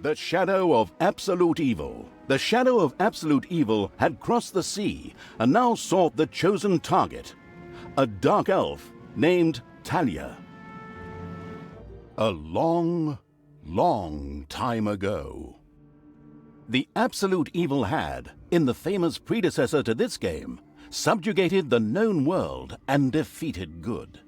The shadow of absolute evil. The shadow of absolute evil had crossed the sea and now sought the chosen target, a dark elf named Talia. A long, long time ago, the absolute evil had, in the famous predecessor to this game, subjugated the known world and defeated good.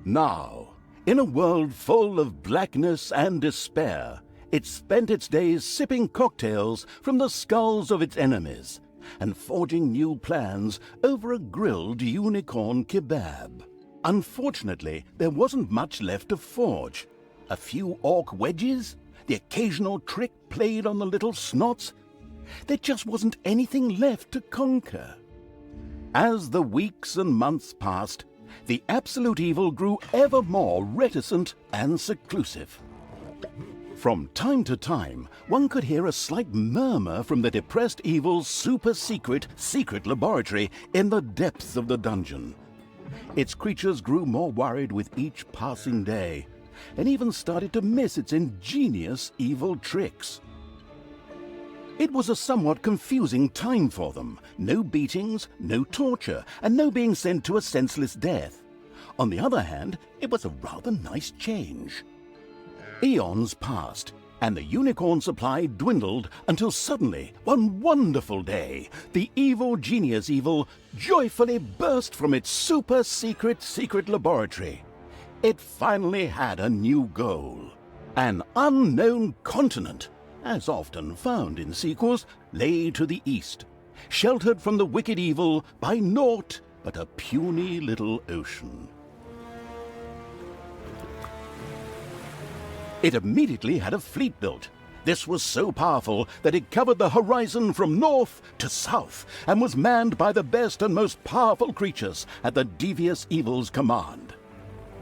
Now, in a world full of blackness and despair, it spent its days sipping cocktails from the skulls of its enemies and forging new plans over a grilled unicorn kebab. Unfortunately, there wasn't much left to forge. A few orc wedges, the occasional trick played on the little snots. There just wasn't anything left to conquer. As the weeks and months passed, the absolute evil grew ever more reticent and seclusive. From time to time, one could hear a slight murmur from the depressed evil's super-secret laboratory in the depths of the dungeon. Its creatures grew more worried with each passing day, and even started to miss its ingenious evil tricks. It was a somewhat confusing time for them. No beatings, no torture, and no being sent to a senseless death. On the other hand, it was a rather nice change. Eons passed, and the unicorn supply dwindled until suddenly, one wonderful day, the evil genius evil joyfully burst from its super-secret laboratory. It finally had a new goal. An unknown continent, as often found in sequels, lay to the east, sheltered from the wicked evil by naught but a puny little ocean. It immediately had a fleet built. This was so powerful that it covered the horizon from north to south and was manned by the best and most powerful creatures at the devious evil's command.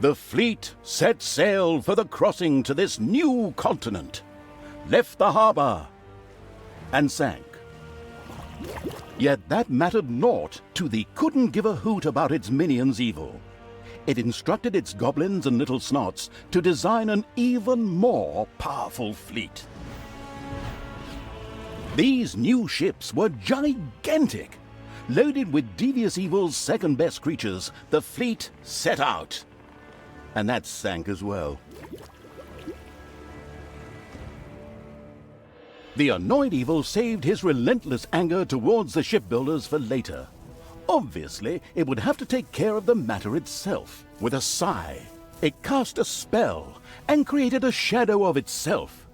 The fleet set sail for the crossing to this new continent, left the harbor, and sank. Yet that mattered naught to the couldn't give a hoot about its minions evil. It instructed its goblins and little snots to design an even more powerful fleet. These new ships were gigantic. Loaded with devious evil's second-best creatures, the fleet set out. And that sank as well. The annoyed evil saved his relentless anger towards the shipbuilders for later. Obviously, it would have to take care of the matter itself. With a sigh, it cast a spell and created a shadow of itself,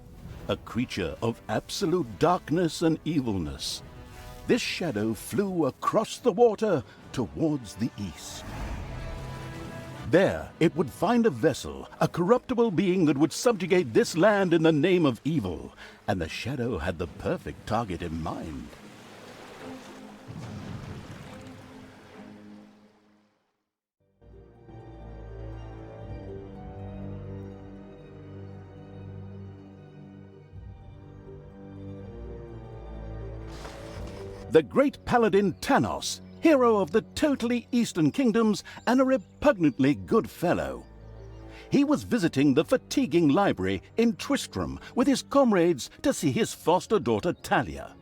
a creature of absolute darkness and evilness. This shadow flew across the water towards the east. There, it would find a vessel, a corruptible being that would subjugate this land in the name of evil, and the shadow had the perfect target in mind. The great paladin Tanos, hero of the totally Eastern Kingdoms and a repugnantly good fellow. He was visiting the fatiguing library in Tristram with his comrades to see his foster daughter Talia.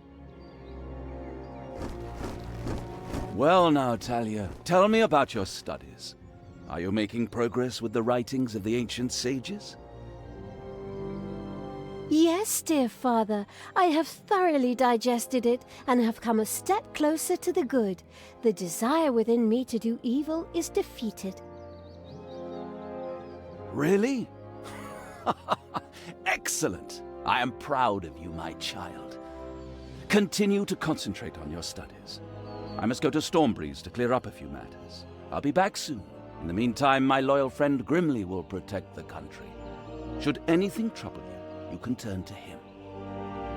Well now, Talia, tell me about your studies. Are you making progress with the writings of the ancient sages? Yes, dear father, I have thoroughly digested it and have come a step closer to the good. The desire within me to do evil is defeated. Really? Excellent! I am proud of you, my child. Continue to concentrate on your studies. I must go to Stormbreeze to clear up a few matters. I'll be back soon. In the meantime, my loyal friend Grimly will protect the country. Should anything trouble you, you can turn to him.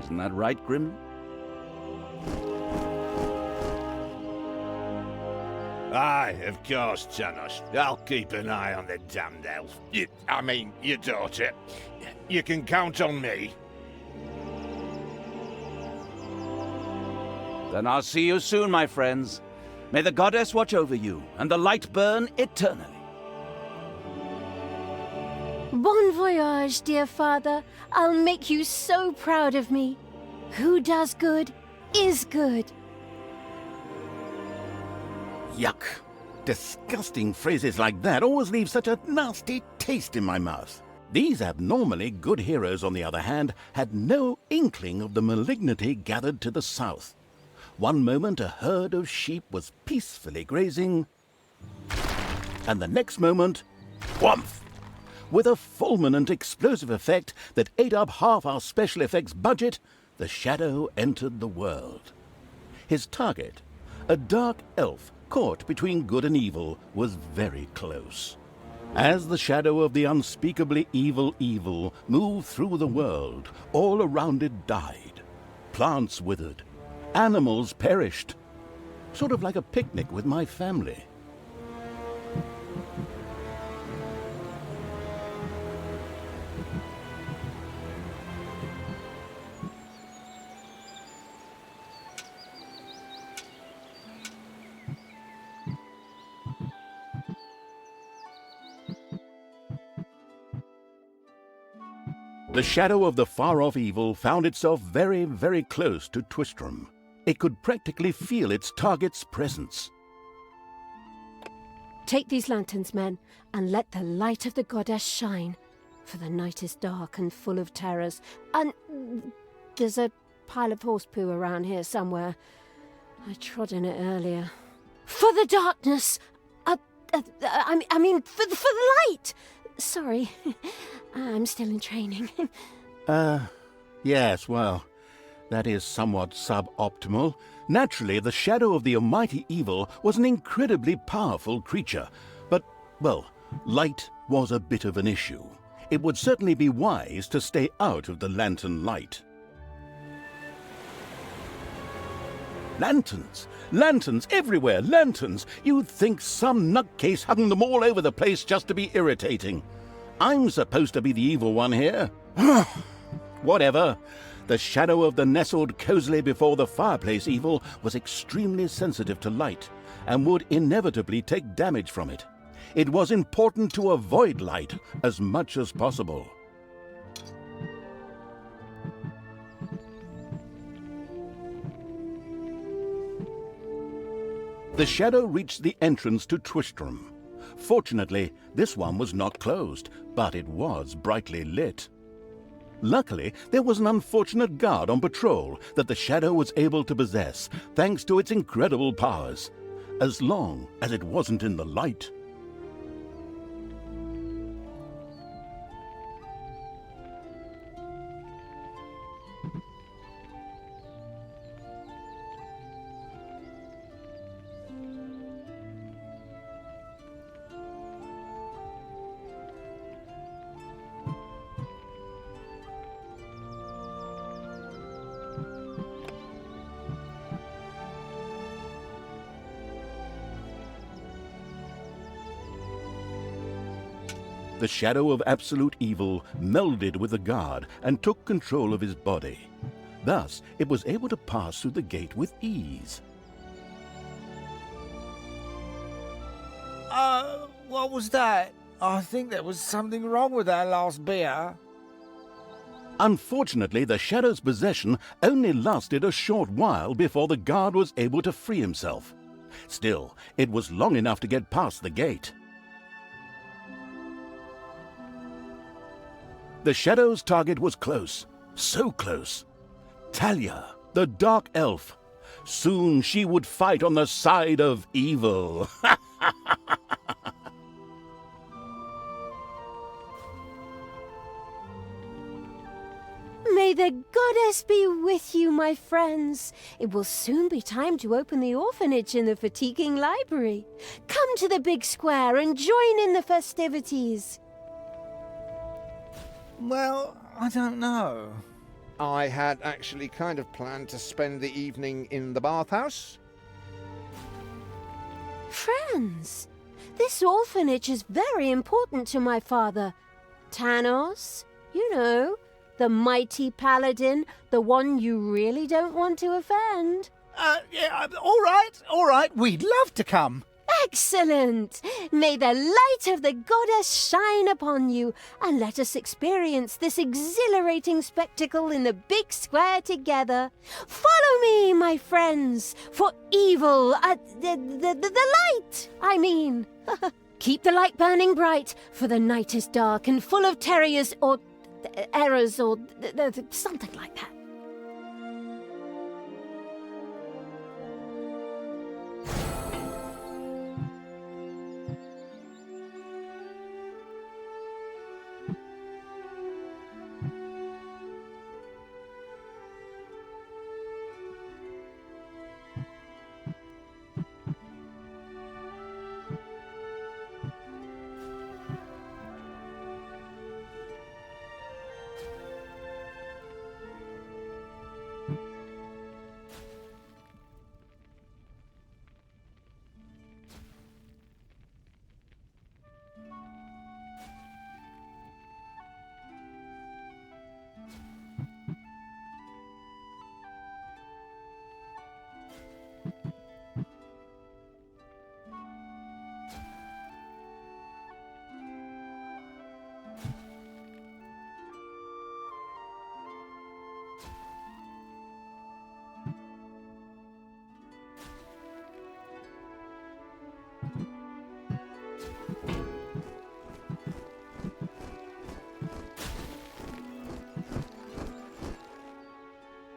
Isn't that right, Grimly? Aye, of course, Tanos. I'll keep an eye on the damned elf. Your daughter. You can count on me. Then I'll see you soon, my friends. May the goddess watch over you, and the light burn eternally. Bon voyage, dear father. I'll make you so proud of me. Who does good is good. Yuck. Disgusting phrases like that always leave such a nasty taste in my mouth. These abnormally good heroes, on the other hand, had no inkling of the malignity gathered to the south. One moment a herd of sheep was peacefully grazing, and the next moment, whoomph! With a fulminant explosive effect that ate up half our special effects budget, the shadow entered the world. His target, a dark elf caught between good and evil, was very close. As the shadow of the unspeakably evil moved through the world, all around it died. Plants withered. Animals perished. Sort of like a picnic with my family. The shadow of the far-off evil found itself very, very close to Twistram. It could practically feel its target's presence. Take these lanterns, men, and let the light of the goddess shine. For the night is dark and full of terrors. And there's a pile of horse poo around here somewhere. I trod in it earlier. For the darkness! I mean, for the light! Sorry, I'm still in training. Yes, well, that is somewhat suboptimal. Naturally, the shadow of the almighty evil was an incredibly powerful creature, but, well, light was a bit of an issue. It would certainly be wise to stay out of the lantern light. Lanterns! Lanterns everywhere! Lanterns! You'd think some nutcase hung them all over the place just to be irritating. I'm supposed to be the evil one here. Whatever. The shadow of the nestled cozily before the fireplace evil was extremely sensitive to light and would inevitably take damage from it. It was important to avoid light as much as possible. The shadow reached the entrance to Twistram. Fortunately, this one was not closed, but it was brightly lit. Luckily, there was an unfortunate guard on patrol that the shadow was able to possess, thanks to its incredible powers, as long as it wasn't in the light. The shadow of absolute evil melded with the guard and took control of his body. Thus, it was able to pass through the gate with ease. What was that? I think there was something wrong with our last beer. Unfortunately, the shadow's possession only lasted a short while before the guard was able to free himself. Still, it was long enough to get past the gate. The shadow's target was close, so close. Talia, the dark elf. Soon she would fight on the side of evil. May the goddess be with you, my friends. It will soon be time to open the orphanage in the fatiguing library. Come to the big square and join in the festivities. Well, I don't know. I had actually kind of planned to spend the evening in the bathhouse. Friends, this orphanage is very important to my father. Tanos, you know, the mighty paladin, the one you really don't want to offend. Yeah, all right, we'd love to come. Excellent! May the light of the goddess shine upon you, and let us experience this exhilarating spectacle in the big square together. Follow me, my friends, for evil, the light, I mean. Keep the light burning bright, for the night is dark and full of terrors or errors or something like that.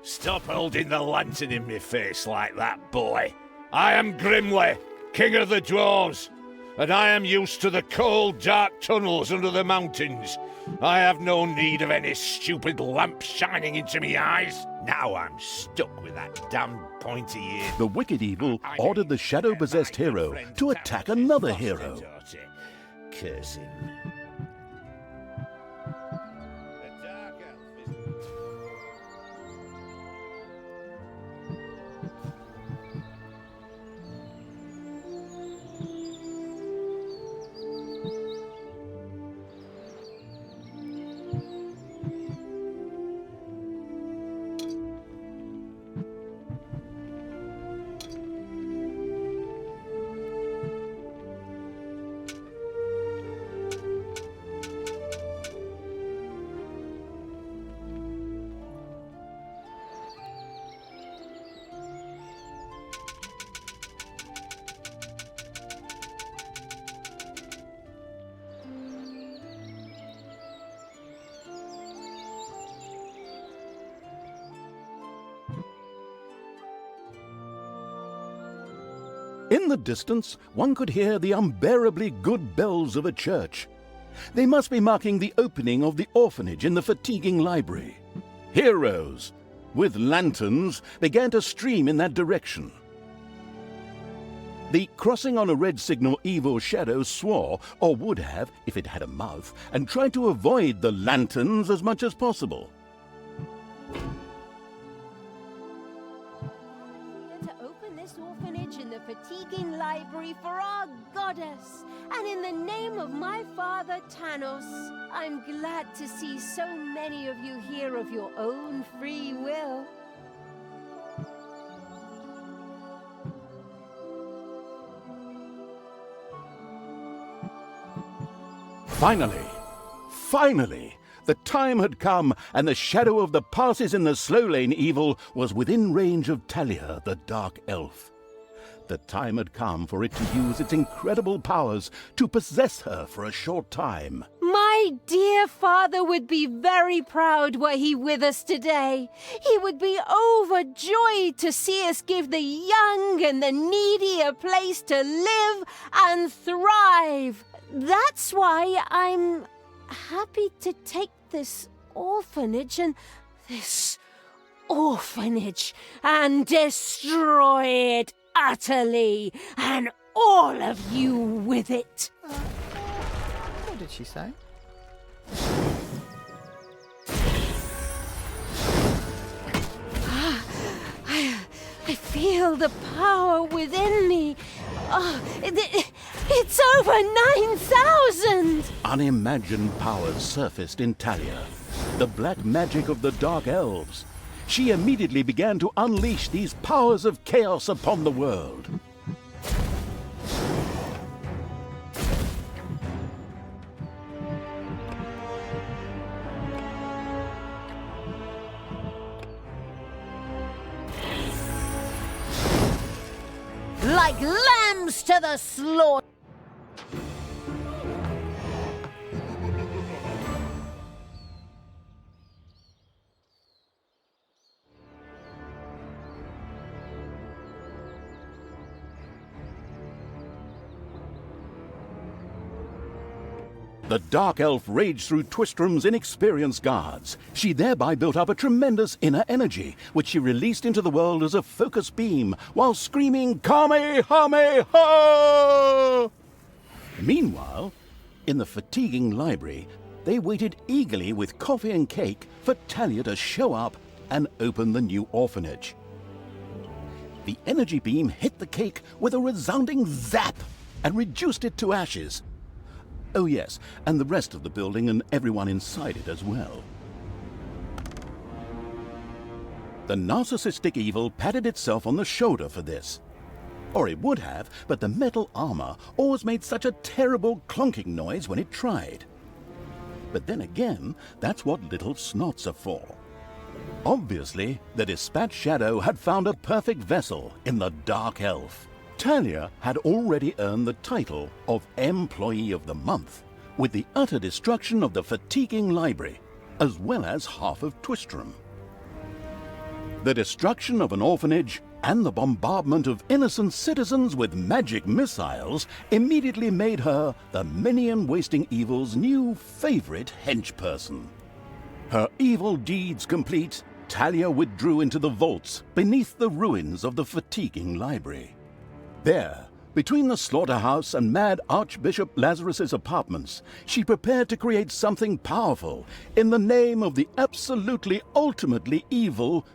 Stop holding the lantern in my face like that, boy. I am Grimly, king of the dwarves, and I am used to the cold, dark tunnels under the mountains. I have no need of any stupid lamp shining into me eyes. Now I'm stuck with that damn pointy ear. The wicked evil ordered the shadow-possessed hero to attack another hero. Curse him. The dark elf is... In the distance, one could hear the unbearably good bells of a church. They must be marking the opening of the orphanage in the fatiguing library. Heroes, with lanterns, began to stream in that direction. The crossing on a red signal evil shadow swore, or would have if it had a mouth, and tried to avoid the lanterns as much as possible. Orphanage in the fatiguing library for our goddess, and in the name of my father Tanos, I'm glad to see so many of you here of your own free will. Finally, the time had come, and the shadow of the passes in the slow lane evil was within range of Talia, the dark elf. The time had come for it to use its incredible powers to possess her for a short time. My dear father would be very proud were he with us today. He would be overjoyed to see us give the young and the needy a place to live and thrive. That's why I'm happy to take this orphanage and destroy it utterly, and all of you with it. What did she say? I feel the power within me. It's over 9,000! Unimagined powers surfaced in Talia, the black magic of the dark elves. She immediately began to unleash these powers of chaos upon the world. like lambs to the slaughter. The Dark Elf raged through Twistrom's inexperienced guards. She thereby built up a tremendous inner energy, which she released into the world as a focus beam, while screaming, Kamehameha! Meanwhile, in the fatiguing library, they waited eagerly with coffee and cake for Talia to show up and open the new orphanage. The energy beam hit the cake with a resounding zap and reduced it to ashes. Oh yes, and the rest of the building and everyone inside it as well. The narcissistic evil patted itself on the shoulder for this. Or it would have, but the metal armor always made such a terrible clonking noise when it tried. But then again, that's what little snots are for. Obviously, the Dispatch Shadow had found a perfect vessel in the Dark Elf. Talia had already earned the title of Employee of the Month, with the utter destruction of the fatiguing library, as well as half of Twistrom. The destruction of an orphanage and the bombardment of innocent citizens with magic missiles immediately made her the minion-wasting evil's new favorite henchperson. Her evil deeds complete, Talia withdrew into the vaults beneath the ruins of the fatiguing library. There, between the slaughterhouse and Mad Archbishop Lazarus's apartments, she prepared to create something powerful in the name of the absolutely ultimately evil.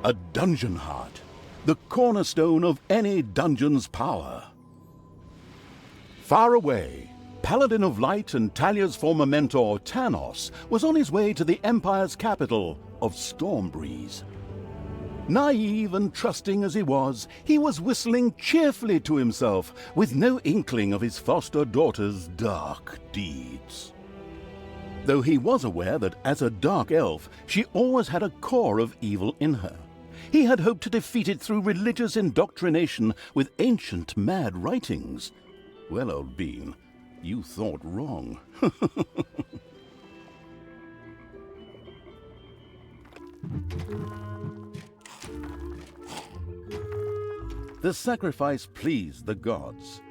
A dungeon heart, the cornerstone of any dungeon's power. Far away, Paladin of Light and Talia's former mentor, Tanos, was on his way to the Empire's capital of Stormbreeze. Naive and trusting as he was whistling cheerfully to himself, with no inkling of his foster daughter's dark deeds. Though he was aware that as a Dark Elf, she always had a core of evil in her. He had hoped to defeat it through religious indoctrination with ancient mad writings. Well, old bean, you thought wrong. The sacrifice pleased the gods.